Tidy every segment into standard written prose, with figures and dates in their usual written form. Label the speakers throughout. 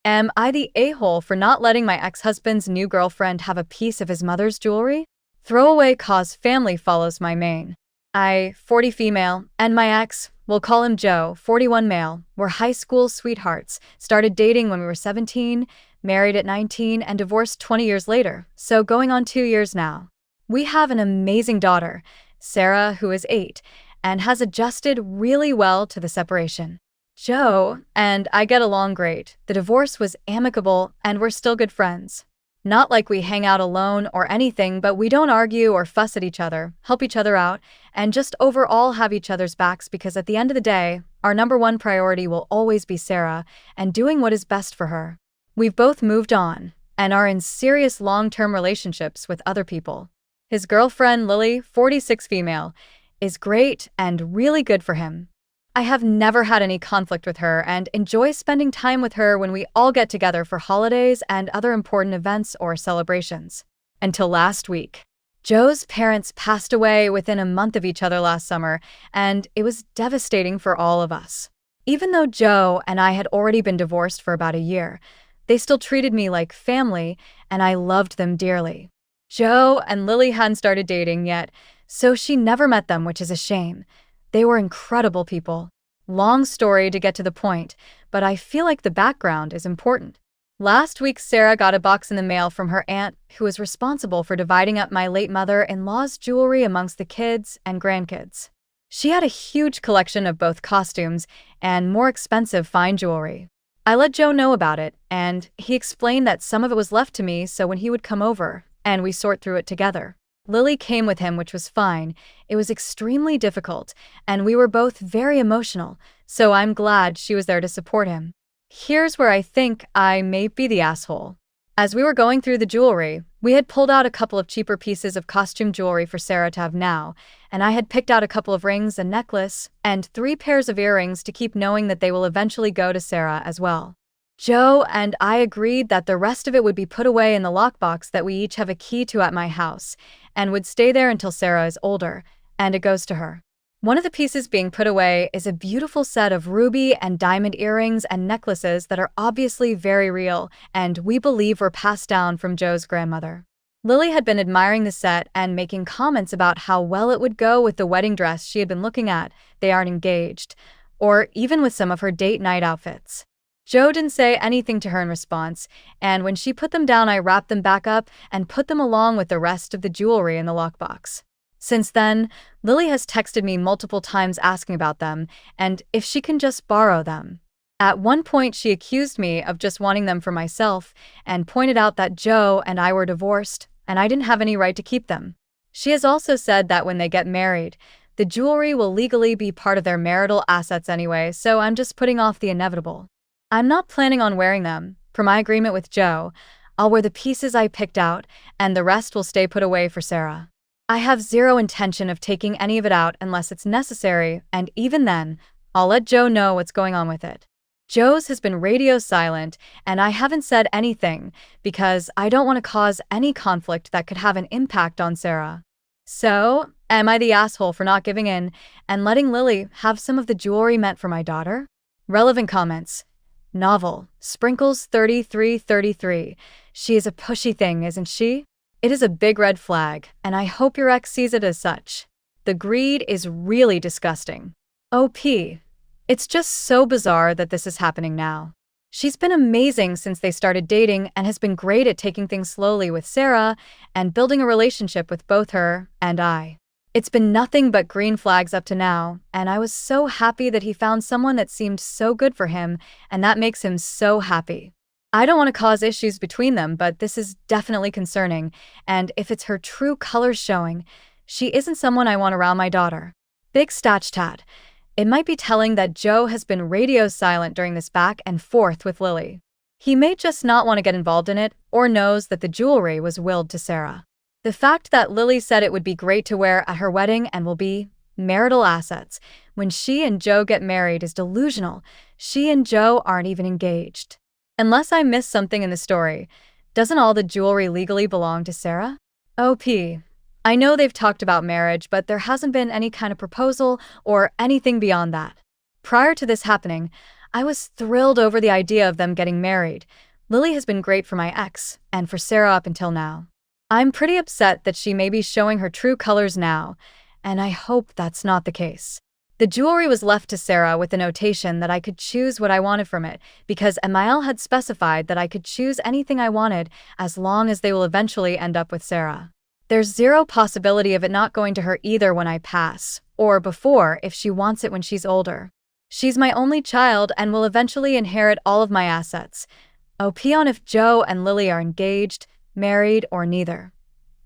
Speaker 1: Am I the a-hole for not letting my ex-husband's new girlfriend have a piece of his mother's jewelry? Throwaway cause family follows my main. I, 40 female, and my ex, we'll call him Joe, 41 male, were high school sweethearts, started dating when we were 17, married at 19, and divorced 20 years later, so going on 2 years now. We have an amazing daughter, Sarah, who is 8, and has adjusted really well to the separation. Joe and I get along great. The divorce was amicable, and we're still good friends. Not like we hang out alone or anything, but we don't argue or fuss at each other, help each other out, and just overall have each other's backs because at the end of the day, our number one priority will always be Sarah and doing what is best for her. We've both moved on and are in serious long-term relationships with other people. His girlfriend, Lily, 46 female, is great and really good for him. I have never had any conflict with her and enjoy spending time with her when we all get together for holidays and other important events or celebrations. Until last week. Joe's parents passed away within a month of each other last summer, and it was devastating for all of us. Even though Joe and I had already been divorced for about a year, they still treated me like family, and I loved them dearly. Joe and Lily hadn't started dating yet, so she never met them, which is a shame. They were incredible people. Long story to get to the point, but I feel like the background is important. Last week, Sarah got a box in the mail from her aunt, who is responsible for dividing up my late mother-in-law's jewelry amongst the kids and grandkids. She had a huge collection of both costumes and more expensive fine jewelry. I let Joe know about it, and he explained that some of it was left to me so when he would come over, and we sort through it together. Lily came with him, which was fine. It was extremely difficult, and we were both very emotional, so I'm glad she was there to support him. Here's where I think I may be the asshole. As we were going through the jewelry, we had pulled out a couple of cheaper pieces of costume jewelry for Sarah to have now, and I had picked out a couple of rings, a necklace, and 3 pairs of earrings to keep knowing that they will eventually go to Sarah as well. Joe and I agreed that the rest of it would be put away in the lockbox that we each have a key to at my house, and would stay there until Sarah is older, and it goes to her. One of the pieces being put away is a beautiful set of ruby and diamond earrings and necklaces that are obviously very real, and we believe were passed down from Joe's grandmother. Lily had been admiring the set and making comments about how well it would go with the wedding dress she had been looking at. They aren't engaged, or even with some of her date night outfits. Joe didn't say anything to her in response, and when she put them down, I wrapped them back up and put them along with the rest of the jewelry in the lockbox. Since then, Lily has texted me multiple times asking about them and if she can just borrow them. At one point, she accused me of just wanting them for myself and pointed out that Joe and I were divorced and I didn't have any right to keep them. She has also said that when they get married, the jewelry will legally be part of their marital assets anyway, so I'm just putting off the inevitable. I'm not planning on wearing them. Per my agreement with Joe, I'll wear the pieces I picked out, and the rest will stay put away for Sarah. I have zero intention of taking any of it out unless it's necessary, and even then, I'll let Joe know what's going on with it. Joe's has been radio silent, and I haven't said anything because I don't want to cause any conflict that could have an impact on Sarah. So, am I the asshole for not giving in and letting Lily have some of the jewelry meant for my daughter? Relevant comments. Novel, Sprinkles 3333. She is a pushy thing, isn't she? It is a big red flag, and I hope your ex sees it as such. The greed is really disgusting. OP. It's just so bizarre that this is happening now. She's been amazing since they started dating and has been great at taking things slowly with Sarah and building a relationship with both her and I. It's been nothing but green flags up to now, and I was so happy that he found someone that seemed so good for him, and that makes him so happy. I don't want to cause issues between them, but this is definitely concerning, and if it's her true colors showing, she isn't someone I want around my daughter. Big Statchtat. It might be telling that Joe has been radio silent during this back and forth with Lily. He may just not want to get involved in it, or knows that the jewelry was willed to Sarah. The fact that Lily said it would be great to wear at her wedding and will be marital assets when she and Joe get married is delusional. She and Joe aren't even engaged. Unless I missed something in the story, doesn't all the jewelry legally belong to Sarah? OP. I know they've talked about marriage, but there hasn't been any kind of proposal or anything beyond that. Prior to this happening, I was thrilled over the idea of them getting married. Lily has been great for my ex, and for Sarah up until now. I'm pretty upset that she may be showing her true colors now, and I hope that's not the case. The jewelry was left to Sarah with the notation that I could choose what I wanted from it, because Emile had specified that I could choose anything I wanted as long as they will eventually end up with Sarah. There's zero possibility of it not going to her either when I pass, or before if she wants it when she's older. She's my only child and will eventually inherit all of my assets. OP on if Joe and Lily are engaged, married, or neither.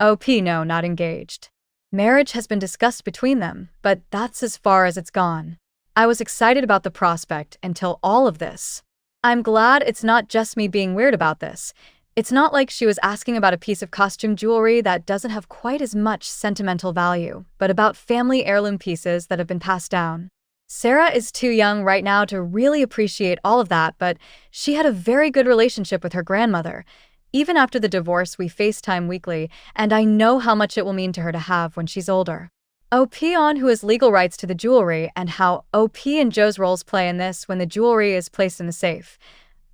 Speaker 1: OP no, not engaged. Marriage has been discussed between them, but that's as far as it's gone. I was excited about the prospect until all of this. I'm glad it's not just me being weird about this. It's not like she was asking about a piece of costume jewelry that doesn't have quite as much sentimental value, but about family heirloom pieces that have been passed down. Sarah is too young right now to really appreciate all of that, but she had a very good relationship with her grandmother. Even after the divorce, we FaceTime weekly, and I know how much it will mean to her to have when she's older. OP on who has legal rights to the jewelry and how OP and Joe's roles play in this when the jewelry is placed in the safe.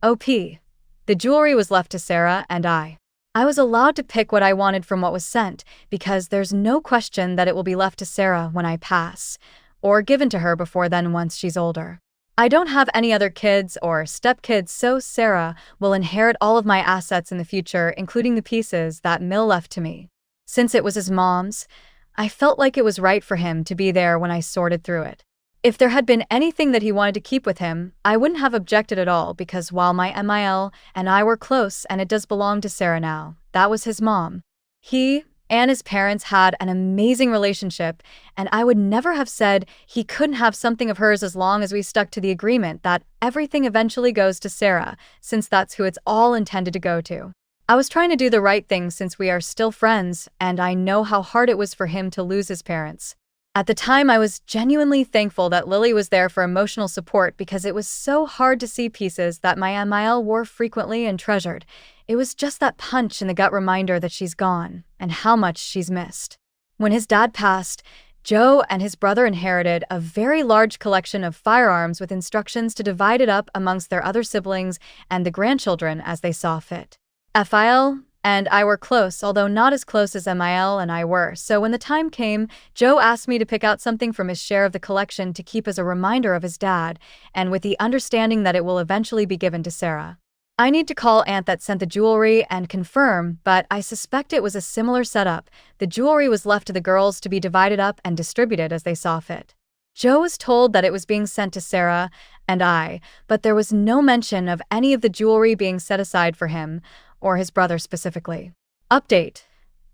Speaker 1: OP. The jewelry was left to Sarah and I. I was allowed to pick what I wanted from what was sent, because there's no question that it will be left to Sarah when I pass, or given to her before then once she's older. I don't have any other kids or stepkids, so Sarah will inherit all of my assets in the future, including the pieces that Mill left to me. Since it was his mom's, I felt like it was right for him to be there when I sorted through it. If there had been anything that he wanted to keep with him, I wouldn't have objected at all, because while my MIL and I were close and it does belong to Sarah now, that was his mom. He and his parents had an amazing relationship, and I would never have said he couldn't have something of hers as long as we stuck to the agreement that everything eventually goes to Sarah, since that's who it's all intended to go to. I was trying to do the right thing since we are still friends, and I know how hard it was for him to lose his parents. At the time, I was genuinely thankful that Lily was there for emotional support, because it was so hard to see pieces that my MIL wore frequently and treasured. It was just that punch in the gut reminder that she's gone, and how much she's missed. When his dad passed, Joe and his brother inherited a very large collection of firearms with instructions to divide it up amongst their other siblings and the grandchildren as they saw fit. FIL and I were close, although not as close as MIL and I were, so when the time came, Joe asked me to pick out something from his share of the collection to keep as a reminder of his dad, and with the understanding that it will eventually be given to Sarah. I need to call Aunt that sent the jewelry and confirm, but I suspect it was a similar setup. The jewelry was left to the girls to be divided up and distributed as they saw fit. Joe was told that it was being sent to Sarah and I, but there was no mention of any of the jewelry being set aside for him, or his brother specifically. Update.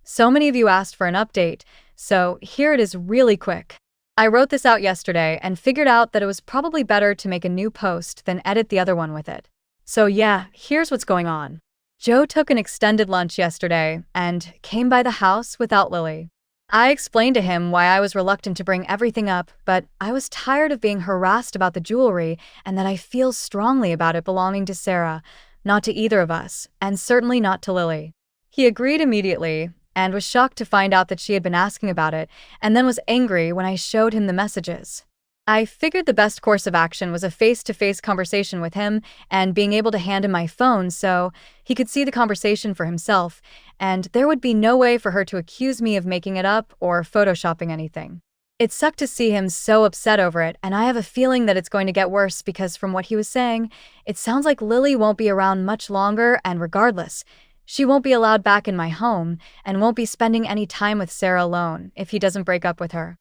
Speaker 1: So many of you asked for an update, so here it is really quick. I wrote this out yesterday and figured out that it was probably better to make a new post than edit the other one with it. So yeah, here's what's going on. Joe took an extended lunch yesterday and came by the house without Lily. I explained to him why I was reluctant to bring everything up, but I was tired of being harassed about the jewelry and that I feel strongly about it belonging to Sarah, not to either of us, and certainly not to Lily. He agreed immediately and was shocked to find out that she had been asking about it, and then was angry when I showed him the messages. I figured the best course of action was a face-to-face conversation with him and being able to hand him my phone so he could see the conversation for himself, and there would be no way for her to accuse me of making it up or photoshopping anything. It sucked to see him so upset over it, and I have a feeling that it's going to get worse because from what he was saying, it sounds like Lily won't be around much longer, and regardless, she won't be allowed back in my home and won't be spending any time with Sarah alone if he doesn't break up with her.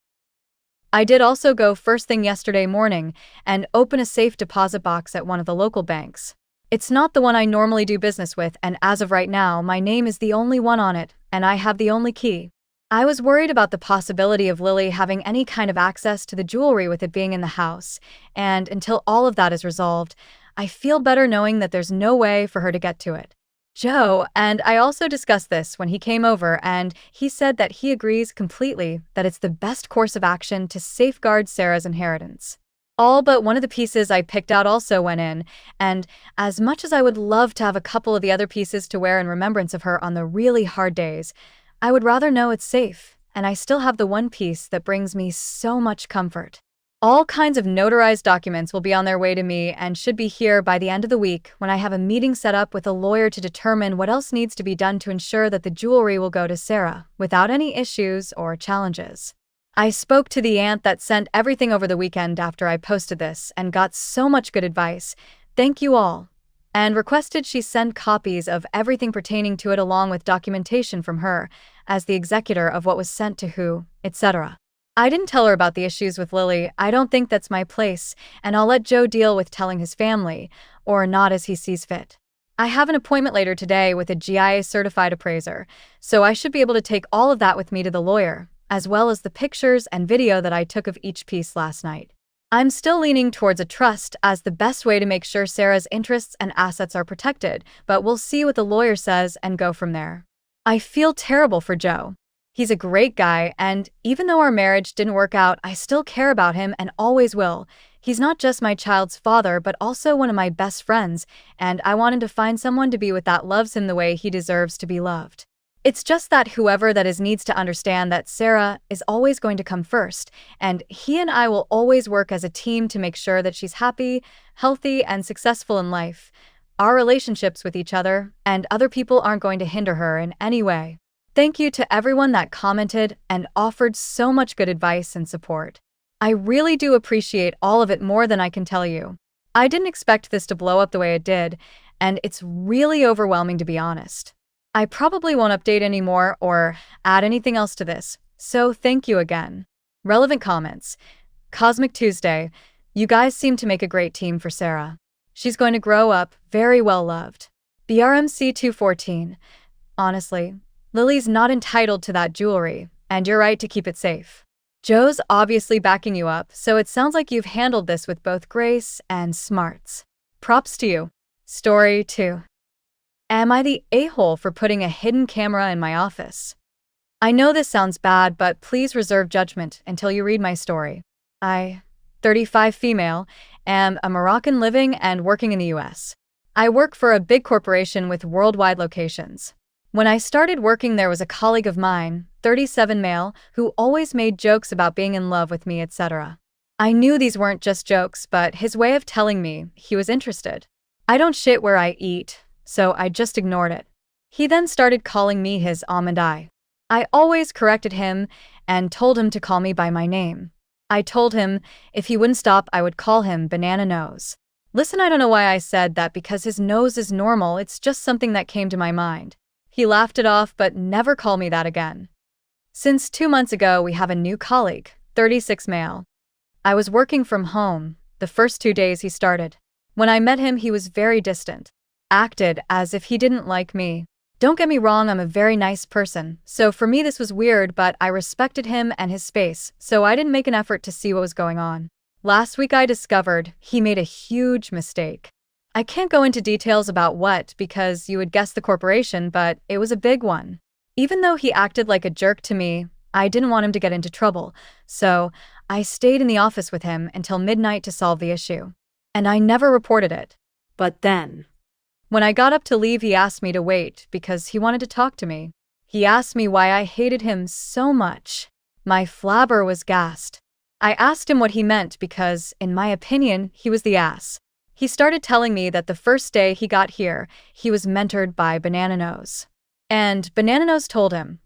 Speaker 1: I did also go first thing yesterday morning and open a safe deposit box at one of the local banks. It's not the one I normally do business with, and as of right now, my name is the only one on it, and I have the only key. I was worried about the possibility of Lily having any kind of access to the jewelry with it being in the house, and until all of that is resolved, I feel better knowing that there's no way for her to get to it. Joe and I also discussed this when he came over, and he said that he agrees completely that it's the best course of action to safeguard Sarah's inheritance. All but one of the pieces I picked out also went in, and as much as I would love to have a couple of the other pieces to wear in remembrance of her on the really hard days, I would rather know it's safe, and I still have the one piece that brings me so much comfort. All kinds of notarized documents will be on their way to me and should be here by the end of the week when I have a meeting set up with a lawyer to determine what else needs to be done to ensure that the jewelry will go to Sarah without any issues or challenges. I spoke to the aunt that sent everything over the weekend after I posted this and got so much good advice. Thank you all. And requested she send copies of everything pertaining to it along with documentation from her as the executor of what was sent to who, etc. I didn't tell her about the issues with Lily. I don't think that's my place, and I'll let Joe deal with telling his family, or not as he sees fit. I have an appointment later today with a GIA certified appraiser, so I should be able to take all of that with me to the lawyer, as well as the pictures and video that I took of each piece last night. I'm still leaning towards a trust as the best way to make sure Sarah's interests and assets are protected, but we'll see what the lawyer says and go from there. I feel terrible for Joe. He's a great guy, and even though our marriage didn't work out, I still care about him and always will. He's not just my child's father, but also one of my best friends, and I want him to find someone to be with that loves him the way he deserves to be loved. It's just that whoever that is needs to understand that Sarah is always going to come first, and he and I will always work as a team to make sure that she's happy, healthy, and successful in life. Our relationships with each other and other people aren't going to hinder her in any way. Thank you to everyone that commented and offered so much good advice and support. I really do appreciate all of it more than I can tell you. I didn't expect this to blow up the way it did, and it's really overwhelming to be honest. I probably won't update anymore or add anything else to this, so thank you again. Relevant comments. Cosmic Tuesday, you guys seem to make a great team for Sarah. She's going to grow up very well loved. BRMC 214, honestly, Lily's not entitled to that jewelry, and you're right to keep it safe. Joe's obviously backing you up, so it sounds like you've handled this with both grace and smarts. Props to you. Story 2. Am I the a-hole for putting a hidden camera in my office? I know this sounds bad, but please reserve judgment until you read my story. I, 35 female, am a Moroccan living and working in the US. I work for a big corporation with worldwide locations. When I started working, there was a colleague of mine, 37 male, who always made jokes about being in love with me, etc. I knew these weren't just jokes, but his way of telling me he was interested. I don't shit where I eat, so I just ignored it. He then started calling me his almond eye. I always corrected him and told him to call me by my name. I told him if he wouldn't stop, I would call him banana nose. Listen, I don't know why I said that because his nose is normal, it's just something that came to my mind. He laughed it off, but never called me that again. Since 2 months ago, we have a new colleague, 36 male. I was working from home the first 2 days he started. When I met him, he was very distant, acted as if he didn't like me. Don't get me wrong, I'm a very nice person, so for me this was weird, but I respected him and his space, so I didn't make an effort to see what was going on. Last week I discovered he made a huge mistake. I can't go into details about what because you would guess the corporation, but it was a big one. Even though he acted like a jerk to me, I didn't want him to get into trouble, so I stayed in the office with him until midnight to solve the issue. And I never reported it. But then, when I got up to leave, he asked me to wait because he wanted to talk to me. He asked me why I hated him so much. My flabber was gassed. I asked him what he meant because, in my opinion, he was the ass. He started telling me that the first day he got here, he was mentored by Banana Nose. And Banana Nose told him,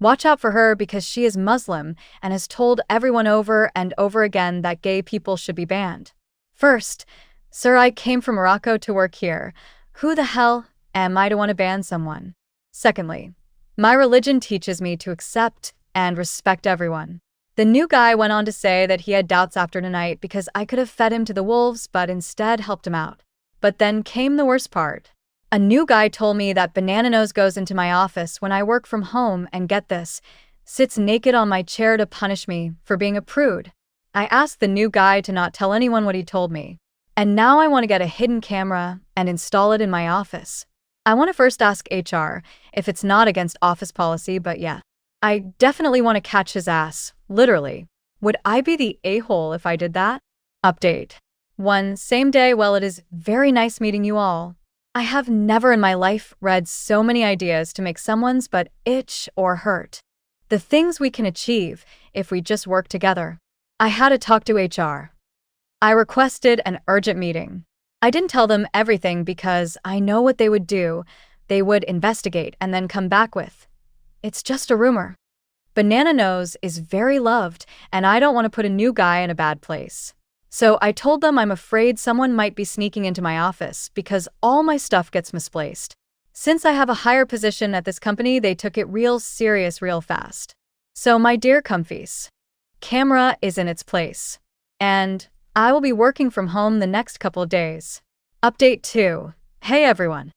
Speaker 1: watch out for her because she is Muslim and has told everyone over and over again that gay people should be banned. First, sir, I came from Morocco to work here. Who the hell am I to want to ban someone? Secondly, my religion teaches me to accept and respect everyone. The new guy went on to say that he had doubts after tonight because I could have fed him to the wolves but instead helped him out. But then came the worst part. A new guy told me that Banana Nose goes into my office when I work from home and, get this, sits naked on my chair to punish me for being a prude. I asked the new guy to not tell anyone what he told me. And now I want to get a hidden camera and install it in my office. I want to first ask HR if it's not against office policy, but yeah. I definitely want to catch his ass, literally. Would I be the a-hole if I did that? Update. 1. Same day. Well, it is very nice meeting you all. I have never in my life read so many ideas to make someone's butt itch or hurt. The things we can achieve if we just work together. I had to talk to HR. I requested an urgent meeting. I didn't tell them everything because I know what they would do. They would investigate and then come back with, "It's just a rumor." Banana Nose is very loved, and I don't want to put a new guy in a bad place. So I told them I'm afraid someone might be sneaking into my office because all my stuff gets misplaced. Since I have a higher position at this company, they took it real serious real fast. So my dear comfies, camera is in its place. And I will be working from home the next couple of days. Update 2. Hey everyone.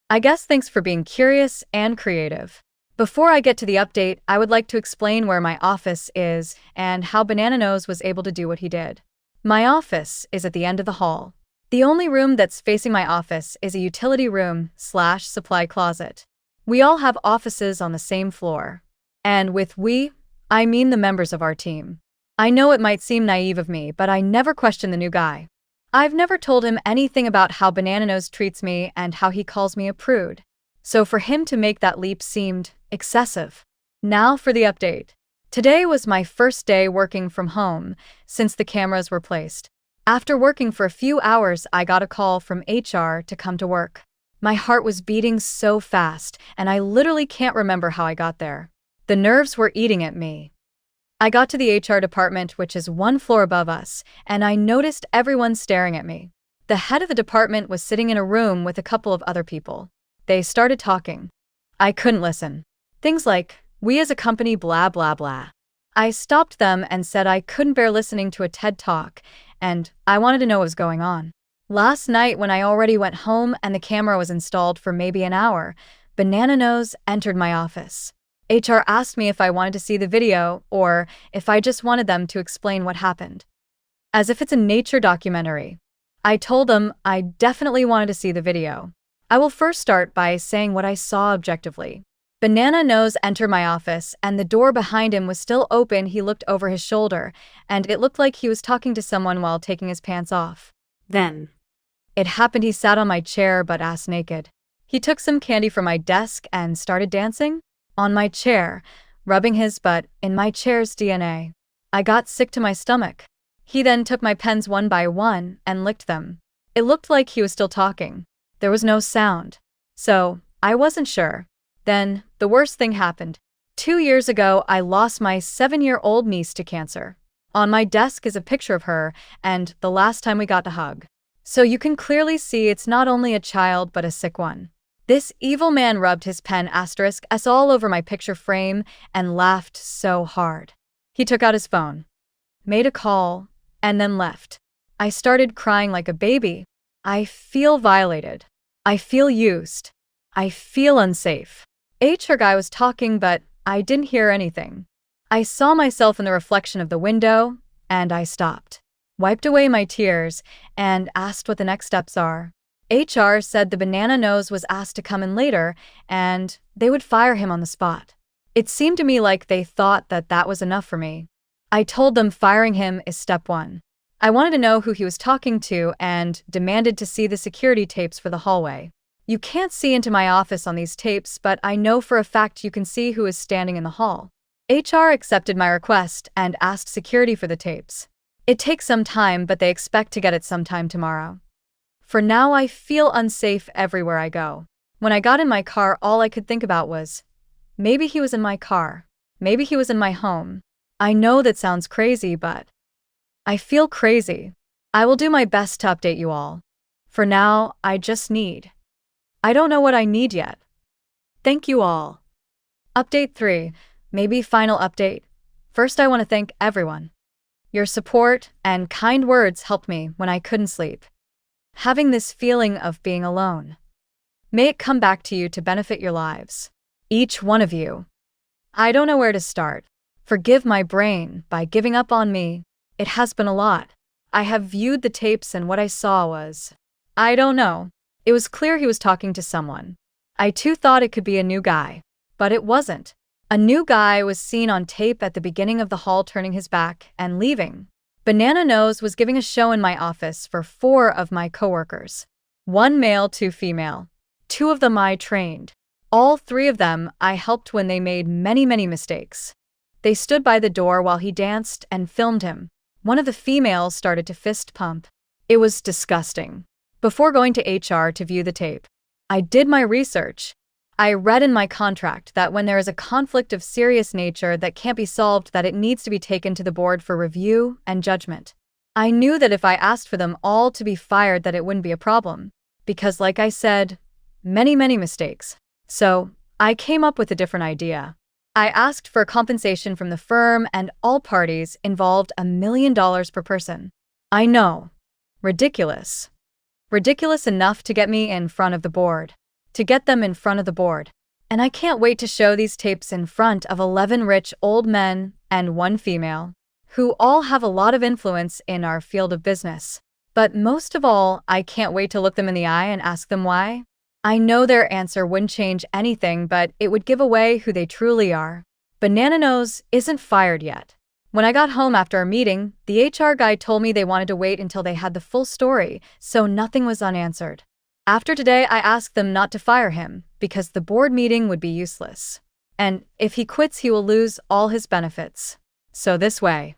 Speaker 1: I guess thanks for being curious and creative. Before I get to the update, I would like to explain where my office is and how Banana Nose was able to do what he did. My office is at the end of the hall. The only room that's facing my office is a utility room/supply closet. We all have offices on the same floor. And with we, I mean the members of our team. I know it might seem naive of me, but I never question the new guy. I've never told him anything about how Banana Nose treats me and how he calls me a prude. So for him to make that leap seemed excessive. Now for the update. Today was my first day working from home since the cameras were placed. After working for a few hours, I got a call from HR to come to work. My heart was beating so fast, and I literally can't remember how I got there. The nerves were eating at me. I got to the HR department, which is one floor above us, and I noticed everyone staring at me. The head of the department was sitting in a room with a couple of other people. They started talking. I couldn't listen. Things like, "We as a company blah blah blah." I stopped them and said I couldn't bear listening to a TED Talk, and I wanted to know what was going on. Last night, when I already went home and the camera was installed for maybe an hour, Banana Nose entered my office. HR asked me if I wanted to see the video or if I just wanted them to explain what happened. As if it's a nature documentary. I told them I definitely wanted to see the video. I will first start by saying what I saw objectively. Banana Nose entered my office, and the door behind him was still open. He looked over his shoulder, and it looked like he was talking to someone while taking his pants off. Then it happened. He sat on my chair but ass naked. He took some candy from my desk and started dancing on my chair, rubbing his butt in my chair's DNA. I got sick to my stomach. He then took my pens one by one and licked them. It looked like he was still talking. There was no sound. So I wasn't sure. Then the worst thing happened. 2 years ago, I lost my 7-year-old niece to cancer. On my desk is a picture of her and the last time we got to hug. So you can clearly see it's not only a child but a sick one. This evil man rubbed his pen *S all over my picture frame and laughed so hard. He took out his phone, made a call, and then left. I started crying like a baby. I feel violated. I feel used. I feel unsafe. HR guy was talking, but I didn't hear anything. I saw myself in the reflection of the window, and I stopped, wiped away my tears, and asked what the next steps are. HR said the Banana Nose was asked to come in later, and they would fire him on the spot. It seemed to me like they thought that that was enough for me. I told them firing him is step 1. I wanted to know who he was talking to and demanded to see the security tapes for the hallway. You can't see into my office on these tapes, but I know for a fact you can see who is standing in the hall. HR accepted my request and asked security for the tapes. It takes some time, but they expect to get it sometime tomorrow. For now, I feel unsafe everywhere I go. When I got in my car, all I could think about was, maybe he was in my car. Maybe he was in my home. I know that sounds crazy, but I feel crazy. I will do my best to update you all. For now, I don't know what I need yet. Thank you all. Update 3, maybe final update. First, I want to thank everyone. Your support and kind words helped me when I couldn't sleep. Having this feeling of being alone. May it come back to you to benefit your lives. Each one of you. I don't know where to start. Forgive my brain by giving up on me. It has been a lot. I have viewed the tapes and what I saw was, I don't know. It was clear he was talking to someone. I too thought it could be a new guy. But it wasn't. A new guy was seen on tape at the beginning of the hall turning his back and leaving. Banana Nose was giving a show in my office for 4 of my coworkers. 1 male, 2 female. 2 of them I trained. All 3 of them I helped when they made many mistakes. They stood by the door while he danced and filmed him. One of the females started to fist pump. It was disgusting. Before going to HR to view the tape, I did my research. I read in my contract that when there is a conflict of serious nature that can't be solved, that it needs to be taken to the board for review and judgment. I knew that if I asked for them all to be fired, that it wouldn't be a problem. Because like I said, many mistakes. So I came up with a different idea. I asked for compensation from the firm and all parties involved $1 million per person. I know. Ridiculous. Ridiculous enough to get me in front of the board. To get them in front of the board. And I can't wait to show these tapes in front of 11 rich old men and 1 female, who all have a lot of influence in our field of business. But most of all, I can't wait to look them in the eye and ask them why. I know their answer wouldn't change anything, but it would give away who they truly are. Banana Nose isn't fired yet. When I got home after our meeting, the HR guy told me they wanted to wait until they had the full story, so nothing was unanswered. After today, I asked them not to fire him, because the board meeting would be useless. And if he quits, he will lose all his benefits. So this way,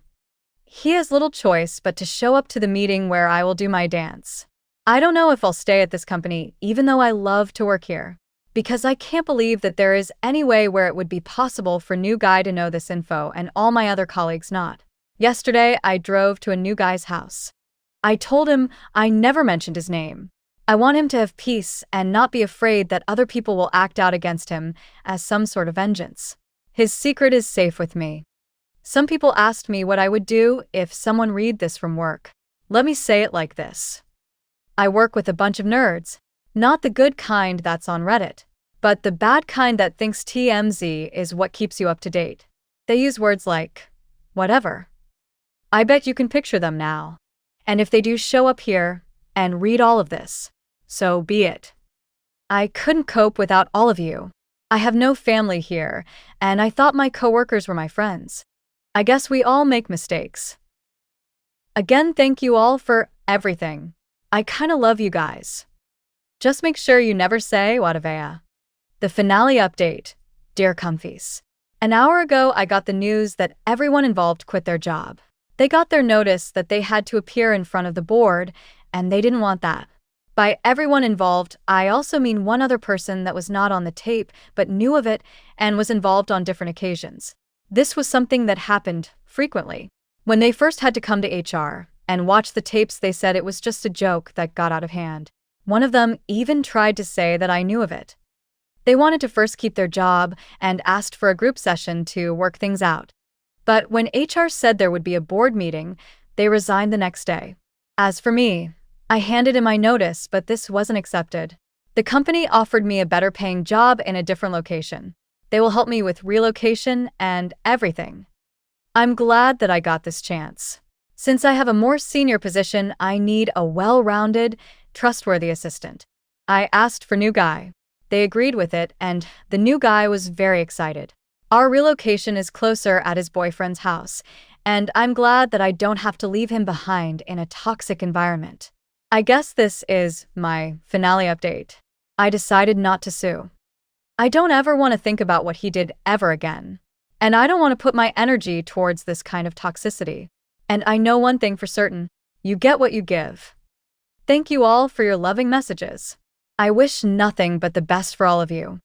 Speaker 1: he has little choice but to show up to the meeting where I will do my dance. I don't know if I'll stay at this company, even though I love to work here, because I can't believe that there is any way where it would be possible for new guy to know this info and all my other colleagues not. Yesterday, I drove to a new guy's house. I told him I never mentioned his name. I want him to have peace and not be afraid that other people will act out against him as some sort of vengeance. His secret is safe with me. Some people asked me what I would do if someone read this from work. Let me say it like this. I work with a bunch of nerds. Not the good kind that's on Reddit, but the bad kind that thinks TMZ is what keeps you up to date. They use words like, whatever. I bet you can picture them now. And if they do show up here and read all of this, so be it. I couldn't cope without all of you. I have no family here, and I thought my coworkers were my friends. I guess we all make mistakes. Again, thank you all for everything. I kinda love you guys. Just make sure you never say AITAH. The finale update. Dear Comfies. An hour ago, I got the news that everyone involved quit their job. They got their notice that they had to appear in front of the board, and they didn't want that. By everyone involved, I also mean one other person that was not on the tape but knew of it and was involved on different occasions. This was something that happened frequently. When they first had to come to HR and watch the tapes, they said it was just a joke that got out of hand. One of them even tried to say that I knew of it. They wanted to first keep their job and asked for a group session to work things out. But when HR said there would be a board meeting, they resigned the next day. As for me, I handed in my notice, but this wasn't accepted. The company offered me a better paying job in a different location. They will help me with relocation and everything. I'm glad that I got this chance. Since I have a more senior position, I need a well-rounded, trustworthy assistant. I asked for new guy. They agreed with it, and the new guy was very excited. Our relocation is closer at his boyfriend's house, and I'm glad that I don't have to leave him behind in a toxic environment. I guess this is my finale update. I decided not to sue. I don't ever want to think about what he did ever again. And I don't want to put my energy towards this kind of toxicity. And I know one thing for certain, you get what you give. Thank you all for your loving messages. I wish nothing but the best for all of you.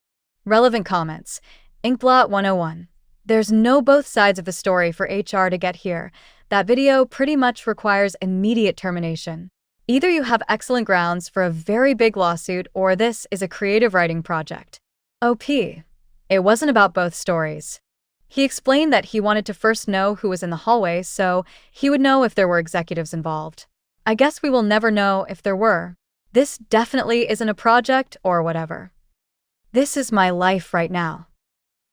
Speaker 1: Relevant comments. Inkblot 101. There's no both sides of the story for HR to get here. That video pretty much requires immediate termination. Either you have excellent grounds for a very big lawsuit or this is a creative writing project. OP. It wasn't about both stories. He explained that he wanted to first know who was in the hallway so he would know if there were executives involved. I guess we will never know if there were. This definitely isn't a project or whatever. This is my life right now.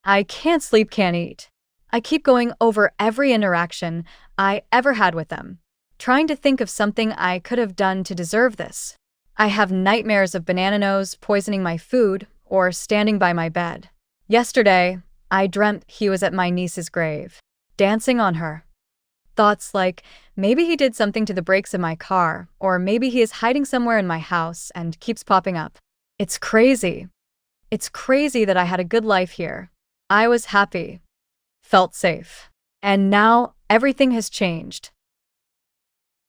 Speaker 1: I can't sleep, can't eat. I keep going over every interaction I ever had with them, trying to think of something I could have done to deserve this. I have nightmares of Banana Nose poisoning my food or standing by my bed. Yesterday, I dreamt he was at my niece's grave, dancing on her. Thoughts like, maybe he did something to the brakes of my car, or maybe he is hiding somewhere in my house and keeps popping up. It's crazy. It's crazy that I had a good life here. I was happy, felt safe. And now everything has changed.